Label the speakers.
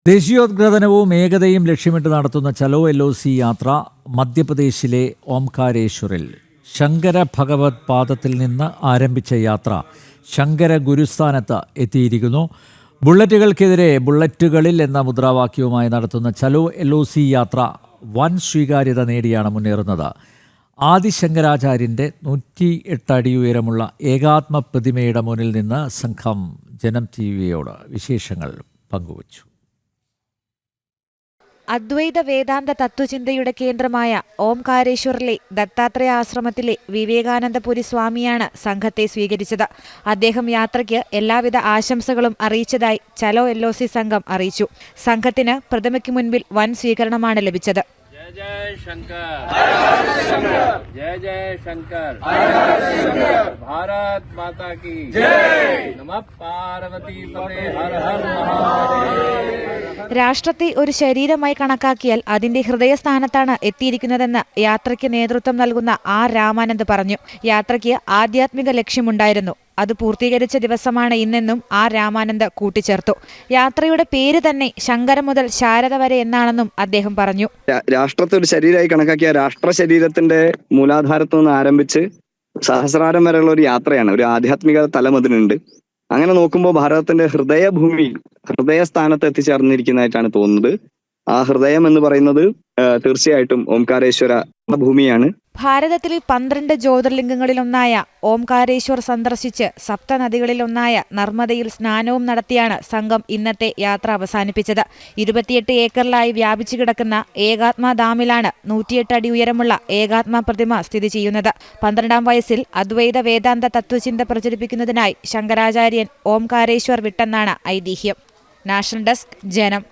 Speaker 1: ദേശീയോദ്ഗ്രഥനവും ഏകതയും ലക്ഷ്യമിട്ട് നടത്തുന്ന ചലോ LOC യാത്ര മധ്യപ്രദേശിലെ ഓംകാരേശ്വറിൽ ശങ്കര ഭഗവത് പാദത്തിൽ നിന്ന് ആരംഭിച്ച യാത്ര ശങ്കര ഗുരുസ്ഥാനത്ത് എത്തിയിരിക്കുന്നു. ബുള്ളറ്റുകൾക്കെതിരെ ബുള്ളറ്റുകളിൽ എന്ന മുദ്രാവാക്യവുമായി നടത്തുന്ന ചലോ LOC യാത്ര വൻ സ്വീകാര്യത നേടിയാണ് മുന്നേറുന്നത്. ആദിശങ്കരാചാര്യൻ്റെ 108 അടി ഉയരമുള്ള ഏകാത്മ പ്രതിമയുടെ മുന്നിൽ നിന്ന് സംഘം ജനം TVയോട് വിശേഷങ്ങൾ പങ്കുവച്ചു.
Speaker 2: അദ്വൈത വേദാന്ത തത്വചിന്തയുടെ കേന്ദ്രമായ ഓംകാരേശ്വറിലെ ദത്താത്രേയ ആശ്രമത്തിലെ വിവേകാനന്ദപുരി സ്വാമിയാണ് സംഘത്തെ സ്വീകരിച്ചത്. അദ്ദേഹം യാത്രയ്ക്ക് എല്ലാവിധ ആശംസകളും അറിയിച്ചതായി ചലോ LOC സംഘം അറിയിച്ചു. സംഘത്തിന് പ്രതിമയ്ക്ക് മുൻപിൽ വൻ സ്വീകരണമാണ് ലഭിച്ചത്.
Speaker 3: जय शंकर, जय जय शंकर, भारत माता की जय, नमः पार्वती पते हर हर महादेव.
Speaker 2: രാഷ്ട്രത്തെ ഒരു ശരീരമായി കണക്കാക്കിയാൽ അതിന്റെ ഹൃദയസ്ഥാനത്താണ് എത്തിയിരിക്കുന്നതെന്ന് യാത്രയ്ക്ക് നേതൃത്വം നൽകുന്ന R. രാമാനന്ദ് പറഞ്ഞു. യാത്രയ്ക്ക് ആധ്യാത്മിക ലക്ഷ്യമുണ്ടായിരുന്നു. അത് പൂർത്തീകരിച്ച ദിവസമാണ് ഇന്നെന്നും R. രാമാനന്ദ് കൂട്ടിച്ചേർത്തു. യാത്രയുടെ പേര് തന്നെ ശങ്കര മുതൽ ശാരദ വരെ എന്നാണെന്നും അദ്ദേഹം പറഞ്ഞു.
Speaker 4: രാഷ്ട്രത്തെ ഒരു ശരീരമായി കണക്കാക്കിയ രാഷ്ട്ര ശരീരത്തിന്റെ മൂലാധാരത്തു നിന്ന് ആരംഭിച്ച് സഹസ്രാരം വരെയുള്ള ഒരു യാത്രയാണ്. ഒരു ആധ്യാത്മിക തലം അതിനുണ്ട്. അങ്ങനെ നോക്കുമ്പോൾ ഭാരതത്തിന്റെ ഹൃദയഭൂമി ഹൃദയസ്ഥാനത്ത് എത്തിച്ചേർന്നിരിക്കുന്നതായിട്ടാണ് തോന്നുന്നത്. ആ ഹൃദയം എന്ന് പറയുന്നത് തീർച്ചയായിട്ടും ഓംകാരേശ്വര ഭൂമിയാണ്.
Speaker 2: ഭാരതത്തിലെ 12 ജ്യോതിർലിംഗങ്ങളിലൊന്നായ ഓംകാരേശ്വർ സന്ദർശിച്ച് സപ്തനദികളിലൊന്നായ നർമ്മദയിൽ സ്നാനവും നടത്തിയാണ് സംഘം ഇന്നത്തെ യാത്ര അവസാനിപ്പിച്ചത്. 28 ഏക്കറിലായി വ്യാപിച്ചു കിടക്കുന്ന ഏകാത്മ ഡാമിലാണ് 108 അടി ഉയരമുള്ള ഏകാത്മ പ്രതിമ സ്ഥിതി ചെയ്യുന്നത്. 12ാം വയസ്സിൽ അദ്വൈത വേദാന്ത തത്വചിന്ത പ്രചരിപ്പിക്കുന്നതിനായി ശങ്കരാചാര്യൻ ഓംകാരേശ്വർ വിട്ടെന്നാണ് ഐതിഹ്യം. നാഷണൽ ഡെസ്ക്, ജനം.